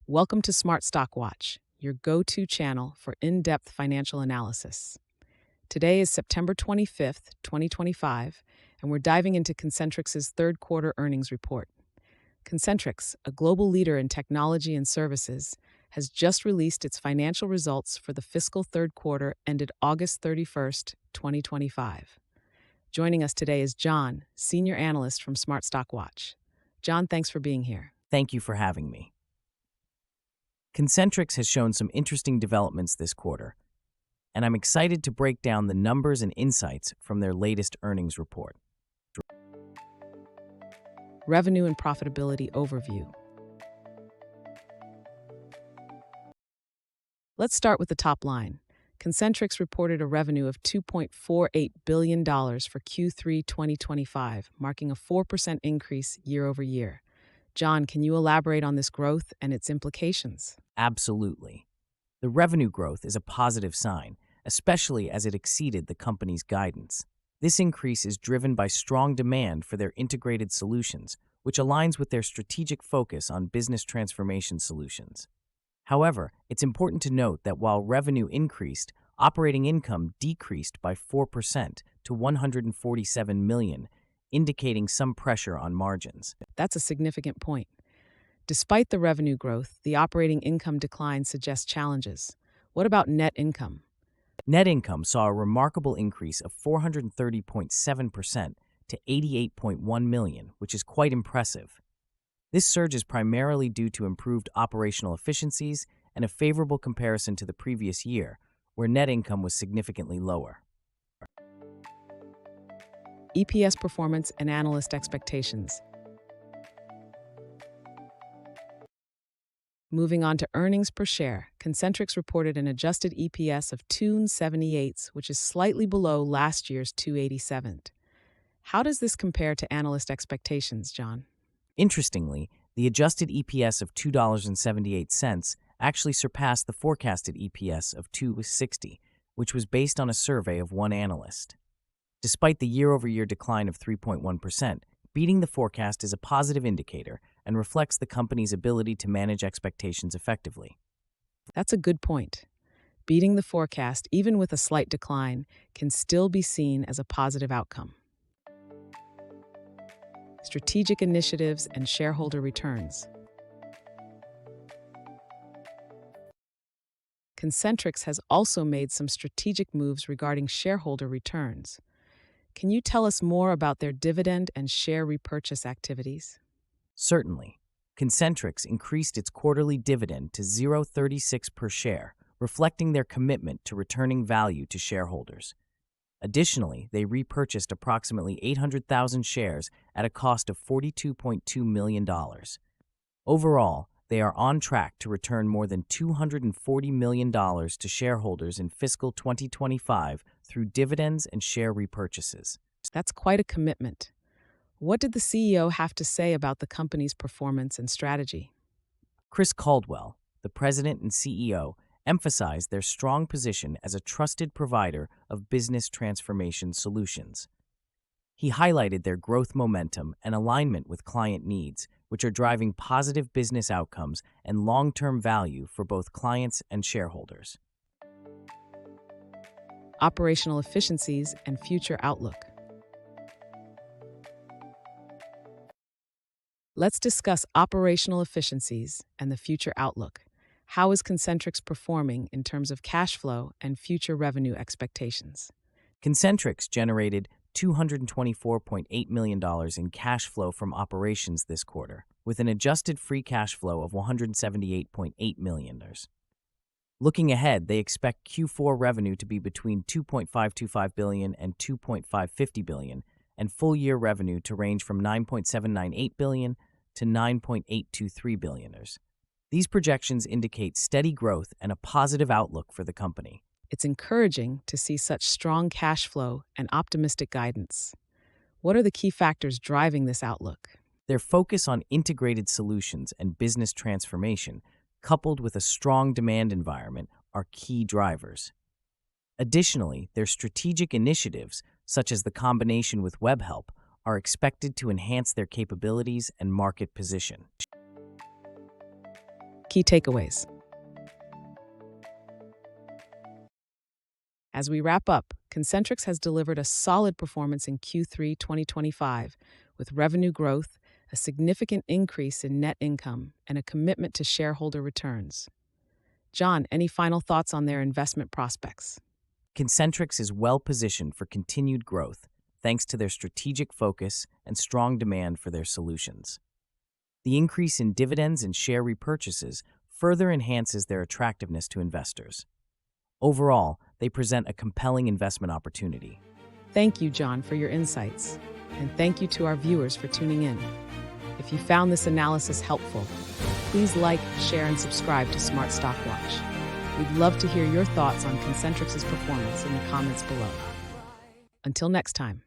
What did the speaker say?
Welcome to Smart Stock Watch, your go-to channel for in-depth financial analysis. Today is September 25th, 2025, and we're diving into Concentrix's third quarter earnings report. Concentrix, a global leader in technology and services, has just released its financial results for the fiscal third quarter ended August 31st, 2025. Joining us today is John, senior analyst from Smart Stock Watch. John, thanks for being here. Thank you for having me. Concentrix has shown some interesting developments this quarter, and I'm excited to break down the numbers and insights from their latest earnings report. Revenue and profitability overview. Let's start with the top line. Concentrix reported a revenue of $2.48 billion for Q3 2025, marking a 4% increase year over year. John, can you elaborate on this growth and its implications? Absolutely. The revenue growth is a positive sign, especially as it exceeded the company's guidance. This increase is driven by strong demand for their integrated solutions, which aligns with their strategic focus on business transformation solutions. However, it's important to note that while revenue increased, operating income decreased by 4% to $147 million, indicating some pressure on margins. That's a significant point. Despite the revenue growth, the operating income decline suggests challenges. What about net income? Net income saw a remarkable increase of 430.7% to $88.1 million, which is quite impressive. This surge is primarily due to improved operational efficiencies and a favorable comparison to the previous year, where net income was significantly lower. EPS performance and analyst expectations. Moving on to earnings per share, Concentrix reported an adjusted EPS of $2.78, which is slightly below last year's $2.87. How does this compare to analyst expectations, John? Interestingly, the adjusted EPS of $2.78 actually surpassed the forecasted EPS of $2.60, which was based on a survey of one analyst. Despite the year-over-year decline of 3.1%, beating the forecast is a positive indicator and reflects the company's ability to manage expectations effectively. That's a good point. Beating the forecast, even with a slight decline, can still be seen as a positive outcome. Strategic initiatives and shareholder returns. Concentrix has also made some strategic moves regarding shareholder returns. Can you tell us more about their dividend and share repurchase activities? Certainly. Concentrix increased its quarterly dividend to $0.36 per share, reflecting their commitment to returning value to shareholders. Additionally, they repurchased approximately 800,000 shares at a cost of $42.2 million. Overall, they are on track to return more than $240 million to shareholders in fiscal 2025 through dividends and share repurchases. That's quite a commitment. What did the CEO have to say about the company's performance and strategy? Chris Caldwell, the president and CEO, emphasized their strong position as a trusted provider of business transformation solutions. He highlighted their growth momentum and alignment with client needs, which are driving positive business outcomes and long-term value for both clients and shareholders. Operational efficiencies and future outlook. Let's discuss operational efficiencies and the future outlook. How is Concentrix performing in terms of cash flow and future revenue expectations? Concentrix generated $224.8 million in cash flow from operations this quarter, with an adjusted free cash flow of $178.8 million. Looking ahead, they expect Q4 revenue to be between $2.525 billion and $2.550 billion, and full-year revenue to range from $9.798 billion to $9.823 billion. These projections indicate steady growth and a positive outlook for the company. It's encouraging to see such strong cash flow and optimistic guidance. What are the key factors driving this outlook? Their focus on integrated solutions and business transformation, coupled with a strong demand environment, are key drivers. Additionally, their strategic initiatives, such as the combination with WebHelp, are expected to enhance their capabilities and market position. Key takeaways. As we wrap up, Concentrix has delivered a solid performance in Q3 2025, with revenue growth, a significant increase in net income, and a commitment to shareholder returns. John, any final thoughts on their investment prospects? Concentrix is well positioned for continued growth thanks to their strategic focus and strong demand for their solutions. The increase in dividends and share repurchases further enhances their attractiveness to investors. Overall, they present a compelling investment opportunity. Thank you, John, for your insights. And thank you to our viewers for tuning in. If you found this analysis helpful, please like, share, and subscribe to Smart Stock Watch. We'd love to hear your thoughts on Concentrix's performance in the comments below. Until next time.